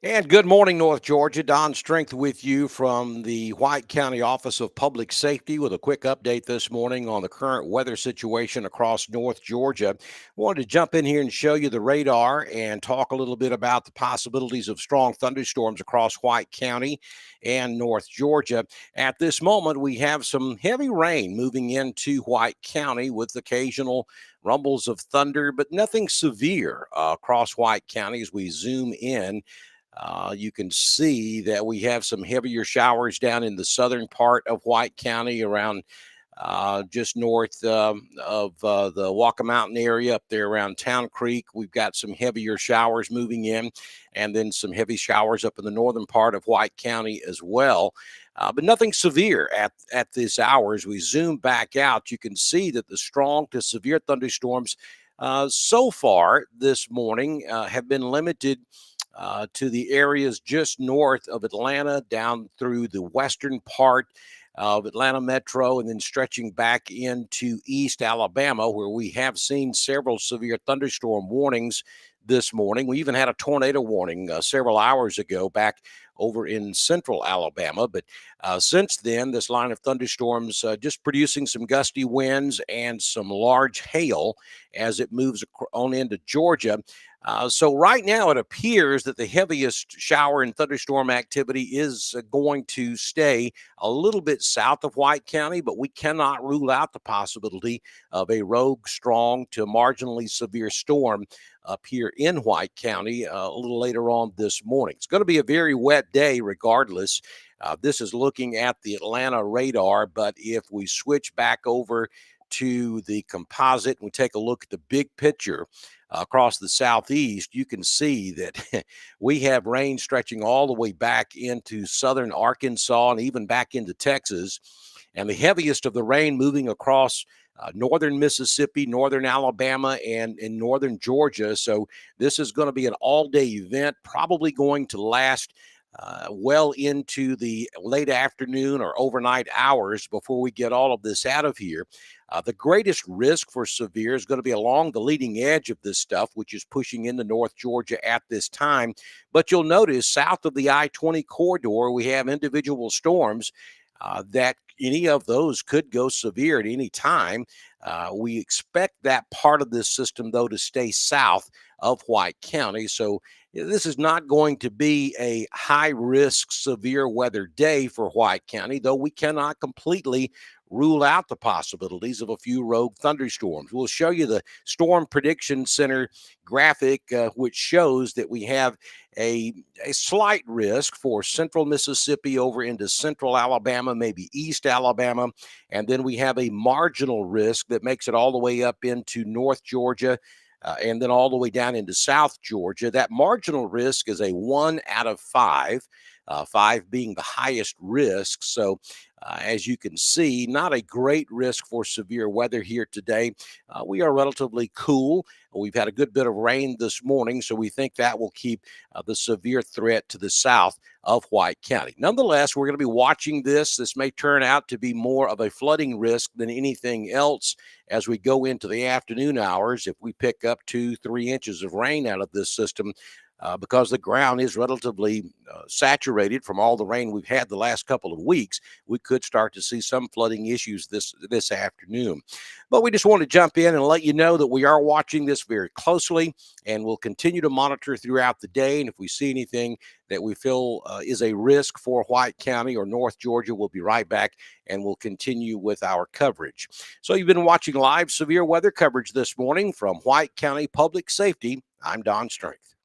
And good morning, North Georgia. Don Strength with you from the White County Office of Public Safety with a quick update this morning on the current weather situation across North Georgia. Wanted to jump in here and show you the radar and talk a little bit about the possibilities of strong thunderstorms across White County and North Georgia. At this moment, we have some heavy rain moving into White County with occasional rumbles of thunder, but nothing severe across White County as we zoom in. You can see that we have some heavier showers down in the southern part of White County around just north of the Walker Mountain area up there around Town Creek. We've got some heavier showers moving in, and then some heavy showers up in the northern part of White County as well. But nothing severe at this hour. As we zoom back out, you can see that the strong to severe thunderstorms so far this morning have been limited to the areas just north of Atlanta down through the western part of Atlanta Metro and then stretching back into East Alabama, where we have seen several severe thunderstorm warnings this morning. We even had a tornado warning several hours ago back over in central Alabama. But since then, this line of thunderstorms just producing some gusty winds and some large hail as it moves on into Georgia. So right now, it appears that the heaviest shower and thunderstorm activity is going to stay a little bit south of White County, but we cannot rule out the possibility of a rogue, strong to marginally severe storm up here in White County a little later on this morning. It's going to be a very wet day, regardless. This is looking at the Atlanta radar, but if we switch back over to the composite and we take a look at the big picture across the southeast, you can see that we have rain stretching all the way back into southern Arkansas and even back into Texas. And the heaviest of the rain moving across northern Mississippi, northern Alabama, and in northern Georgia. So this is going to be an all-day event, probably going to last well into the late afternoon or overnight hours before we get all of this out of here. The greatest risk for severe is going to be along the leading edge of this stuff, which is pushing into North Georgia at this time. But you'll notice south of the I-20 corridor, we have individual storms that any of those could go severe at any time. We expect that part of this system, though, to stay south of White County. So this is not going to be a high risk, severe weather day for White County, though we cannot completely rule out the possibilities of a few rogue thunderstorms. We'll show you the Storm Prediction Center graphic, which shows that we have a slight risk for central Mississippi over into central Alabama, maybe East Alabama. And then we have a marginal risk that makes it all the way up into North Georgia, and then all the way down into South Georgia. That marginal risk is a 1 out of 5, 5 being the highest risk. So, as you can see, not a great risk for severe weather here today. We are relatively cool. We've had a good bit of rain this morning, so we think that will keep the severe threat to the south of White County. Nonetheless, we're going to be watching this. This may turn out to be more of a flooding risk than anything else as we go into the afternoon hours. If we pick up 2-3 inches of rain out of this system, because the ground is relatively saturated from all the rain we've had the last couple of weeks, we could start to see some flooding issues this afternoon. But we just want to jump in and let you know that we are watching this very closely, and we'll continue to monitor throughout the day. And if we see anything that we feel is a risk for White County or North Georgia, we'll be right back and we'll continue with our coverage. So you've been watching live severe weather coverage this morning from White County Public Safety. I'm Don Strength.